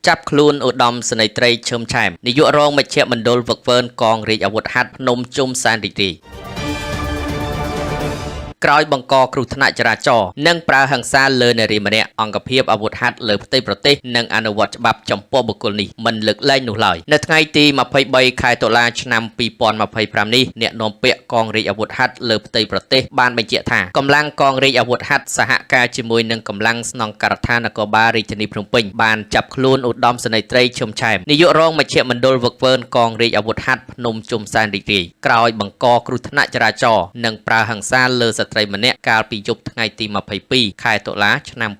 ចាប់ខ្លួនឧត្តមសេនីយ៍ត្រីឈឹមឆែមនាយករងមជ្ឈមណ្ឌលវឹកវើនកងរាជអាវុធហត្ថភ្នំជុំសានរីករាយក្រោយបង្កគ្រោះថ្នាក់ចរាចរណ៍និងប្រើហិង្សាលើនារីម្នាក់អង្គភាពអាវុធហត្ថលើផ្ទៃប្រទេសនិងអនុវត្តច្បាប់ចំពោះបុគ្គលនេះមិនលើកលែងនោះឡើយនៅថ្ងៃទី23ខែតុលាឆ្នាំ2025នេះអ្នកនាំពាក្យកងរាជអាវុធហត្ថលើផ្ទៃប្រទេសបានបញ្ជាក់ថាកម្លាំងកងរាជអាវុធហត្ថសហការជាមួយនឹងកម្លាំងស្នងការដ្ឋាននគរបាលរាជធានីភ្នំពេញបានចាប់ខ្លួនឧត្តមសេនីយ៍ត្រីឈឹមឆែមនាយករងមជ្ឈមណ្ឌលវឹកវើនកងរាជអាវុធហត្ថភ្នំជុំសានរីករាយក្រោយបង្កគ្រោះថ្នាក់ចរាចរណ៍និងប្រើហិង្សាលើស្ត្រីម្នាក់កាលពីយប់ថ្ងៃទី22ខែតុលាឆ្នាំ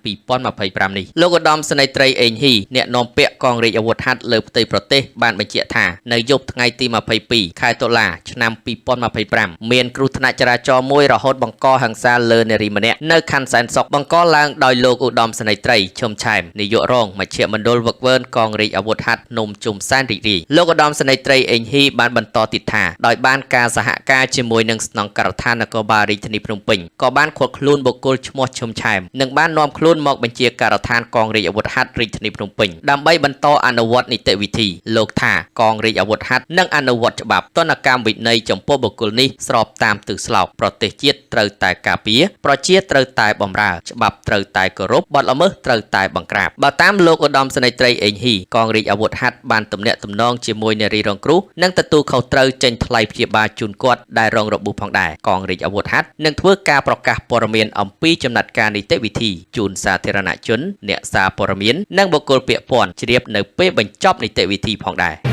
2025នេះលោកឧត្តមសេនីយ៍ត្រីអេងហ៊ីអ្នកនាំពាក្យកងរាជអាវុធហត្ថលើផ្ទៃប្រទេសបានបញ្ជាក់ថានៅយប់ថ្ងៃទី22ខែតុលាឆ្នាំ2025មានគ្រោះថ្នាក់ចរាចរណ៍មួយរហូតបង្កហិង្សាលើនារីម្នាក់នៅខណ្ឌសែនសុខបង្កឡើងដោយលោកឧត្តមសេនីយ៍ត្រីឈឹមឆែមនាយករងមជ្ឈមណ្ឌលវឹកវើនកងរាជអាវុធហត្ថភ្នំជុំសានរីករាយលោកឧត្តមសេនីយ៍ត្រីអេងហ៊ីបានបន្តទៀតថាដោយបានការសហការជាមួយនឹងស្នងការដ្ឋាននគរបាលរាជធានីភ្នំពេញក៏បានឃាត់ខ្លួនបុគ្គលឈ្មោះឈឹមឆែមនិងបាននាំខ្លួនមកបញ្ជាការដ្ឋានកងរាជអាវុធហត្ថរាជធានីភ្នំពេញដើម្បីបន្តអនុវត្តនីតិវិធីលោកថាកងរាជអាវុធហត្ថនឹងអនុវត្តច្បាប់ទណ្ឌកម្មវិន័យចំពោះបុគ្គលនេះស្របតាមទិសស្លោកប្រទេសជាតិត្រូវតែការពារប្រជាត្រូវតែបម្រើច្បាប់ត្រូវតែគោរពបទល្មើសត្រូវតែបង្ក្រាបបើតាមលោកឧត្តមសេនីយ៍ត្រីអេងហ៊ីកងរាជអាវុធហត្ថបានទំនាក់ទំនងជាមួយនារីរងគ្រោះនិងទទួលខុសត្រូវចេញថ្លៃព្យាបាលជូនគាត់ដែលរងរបួសផងដែរកងរាជអាវុធហត្ថនឹងធ្វើការប្រកាសព័ត៌មានអំពីចំណាត់ការនីតិវិធីជូនសាធារណជនអ្នកសារព័ត៌មាននិងបុគ្គលពាក់ព័ន្ធជ្រាបនៅពេលបញ្ចប់នីតិវិធីផងដែរ